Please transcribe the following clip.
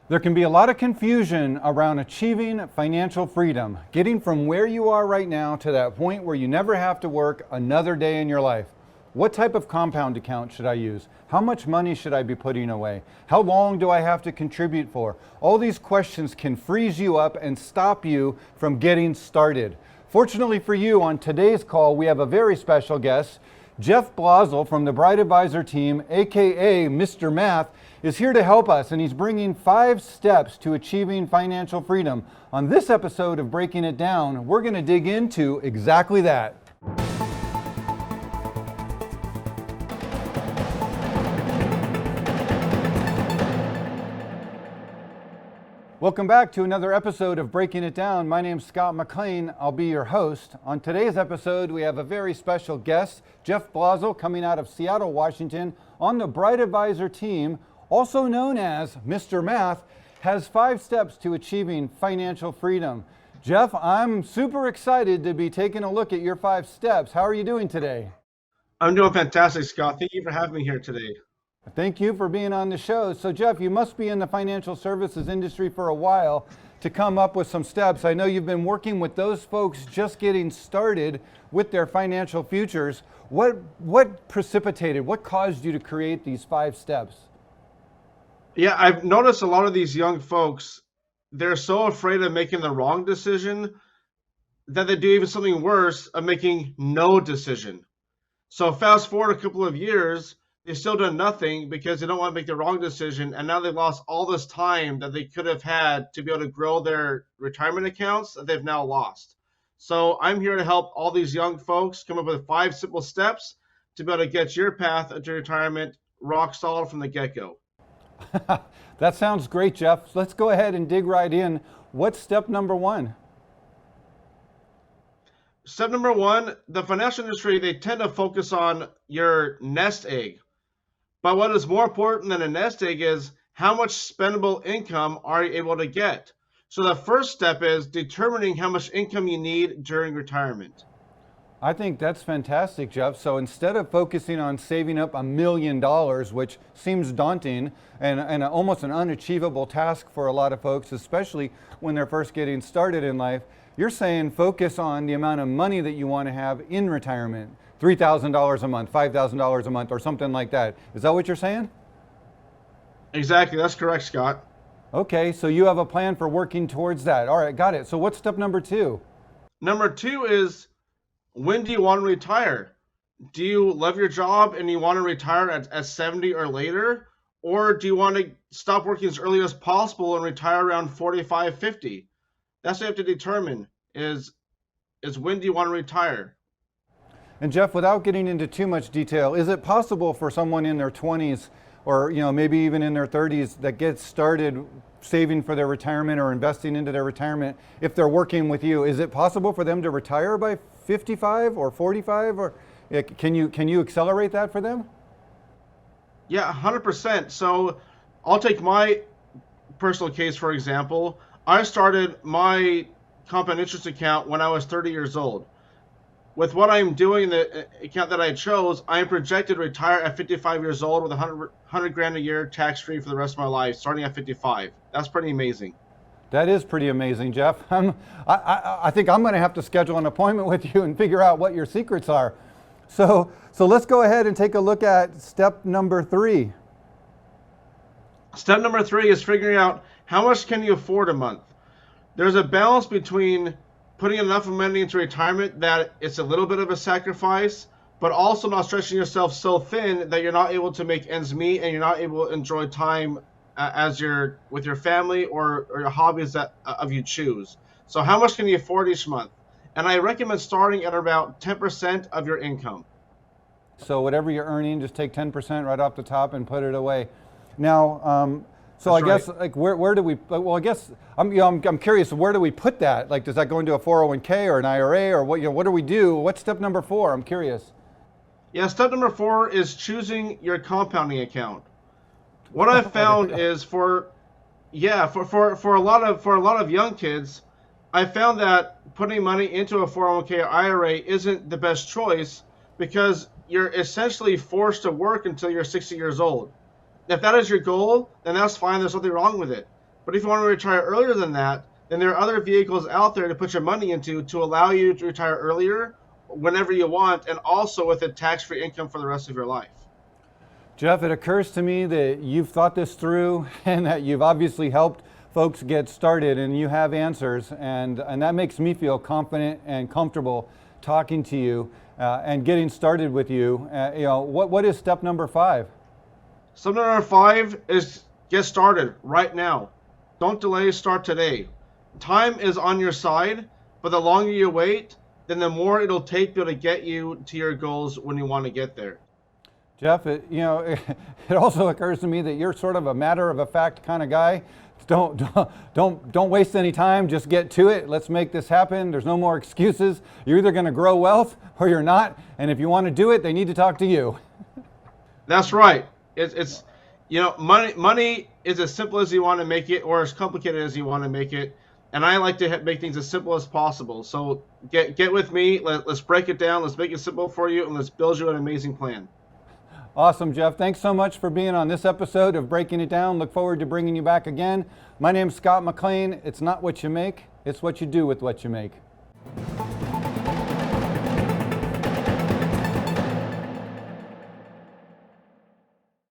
There can be a lot of confusion around achieving financial freedom, getting from where you are right now to that point where you never have to work another day in your life. What type of compound account should I use? How much money should I be putting away? How long do I have to contribute for? All these questions can freeze you up and stop you from getting started. Fortunately for you, on today's call, we have a very special guest. Jeff Blazel from the Bright Advisor team, aka Mr. Math, is here to help us, and he's bringing 5 steps to achieving financial freedom. On this episode of Breaking It Down, we're going to dig into exactly that. Welcome back to another episode of Breaking It Down. My name's Scott McLean. I'll be your host. On today's episode, we have a very special guest, Jeff Blazel, coming out of Seattle, Washington, on the Bright Advisor team, also known as Mr. Math, has 5 steps to achieving financial freedom. Jeff, I'm super excited to be taking a look at your 5 steps. How are you doing today? I'm doing fantastic, Scott. Thank you for having me here today. Thank you for being on the show. So Jeff, you must be in the financial services industry for a while to come up with some steps. I know you've been working with those folks just getting started with their financial futures. What precipitated, what caused you to create these 5 steps? Yeah, I've noticed a lot of these young folks, they're so afraid of making the wrong decision that they do even something worse of making no decision. So fast forward a couple of years, they've still done nothing because they don't want to make the wrong decision, and now they've lost all this time that they could have had to be able to grow their retirement accounts that they've now lost. So I'm here to help all these young folks come up with 5 simple steps to be able to get your path to retirement rock solid from the get-go. That sounds great, Jeff. Let's go ahead and dig right in. What's step number 1? Step number 1, the financial industry, they tend to focus on your nest egg. But what is more important than a nest egg is how much spendable income are you able to get? So the first step is determining how much income you need during retirement. I think that's fantastic, Jeff. So instead of focusing on saving up $1 million, which seems daunting and almost an unachievable task for a lot of folks, especially when they're first getting started in life, you're saying focus on the amount of money that you want to have in retirement. $3,000 a month, $5,000 a month, or something like that. Is that what you're saying? Exactly, that's correct, Scott. Okay, so you have a plan for working towards that. All right, got it. So what's step number 2? Number 2 is, when do you want to retire? Do you love your job and you want to retire at 70 or later? Or do you want to stop working as early as possible and retire around 45, 50? That's what you have to determine is when do you want to retire? And Jeff, without getting into too much detail, is it possible for someone in their 20s or maybe even in their 30s that gets started saving for their retirement or investing into their retirement, if they're working with you, is it possible for them to retire by 55 or 45? Or can you accelerate that for them? Yeah, 100%. So I'll take my personal case, for example. I started my compound interest account when I was 30 years old. With what I'm doing in the account that I chose, I am projected to retire at 55 years old with 100 grand a year tax-free for the rest of my life, starting at 55. That's pretty amazing. That is pretty amazing, Jeff. I think I'm going to have to schedule an appointment with you and figure out what your secrets are. So let's go ahead and take a look at step number 3. Step number 3 is figuring out how much can you afford a month. There's a balance between putting enough money into retirement that it's a little bit of a sacrifice, but also not stretching yourself so thin that you're not able to make ends meet and you're not able to enjoy time with your family or your hobbies that of you choose. So how much can you afford each month? And I recommend starting at about 10% of your income. So whatever you're earning, just take 10% right off the top and put it away. Now, so That's I guess right. like where do we? Well, I guess I'm curious. Where do we put that? Like, does that go into a 401k or an IRA or what? What do we do? What's step number 4? I'm curious. Yeah, step number 4 is choosing your compounding account. What I've found is for a lot of young kids, I found that putting money into a 401k or IRA isn't the best choice because you're essentially forced to work until you're 60 years old. If that is your goal, then that's fine. There's nothing wrong with it. But if you want to retire earlier than that, then there are other vehicles out there to put your money into to allow you to retire earlier whenever you want, and also with a tax-free income for the rest of your life. Jeff, it occurs to me that you've thought this through and that you've obviously helped folks get started and you have answers, and that makes me feel confident and comfortable talking to you and getting started with you. What is step number 5? Step number 5 is get started right now. Don't delay, start today. Time is on your side, but the longer you wait, then the more it'll take to be able to get you to your goals when you want to get there. Jeff, it also occurs to me that you're sort of a matter of a fact kind of guy. Don't waste any time. Just get to it. Let's make this happen. There's no more excuses. You're either going to grow wealth or you're not. And if you want to do it, they need to talk to you. That's right. It's money is as simple as you want to make it, or as complicated as you want to make it. And I like to make things as simple as possible. So get with me. Let's break it down. Let's make it simple for you, and let's build you an amazing plan. Awesome, Jeff. Thanks so much for being on this episode of Breaking It Down. Look forward to bringing you back again. My name's Scott McLean. It's not what you make, it's what you do with what you make.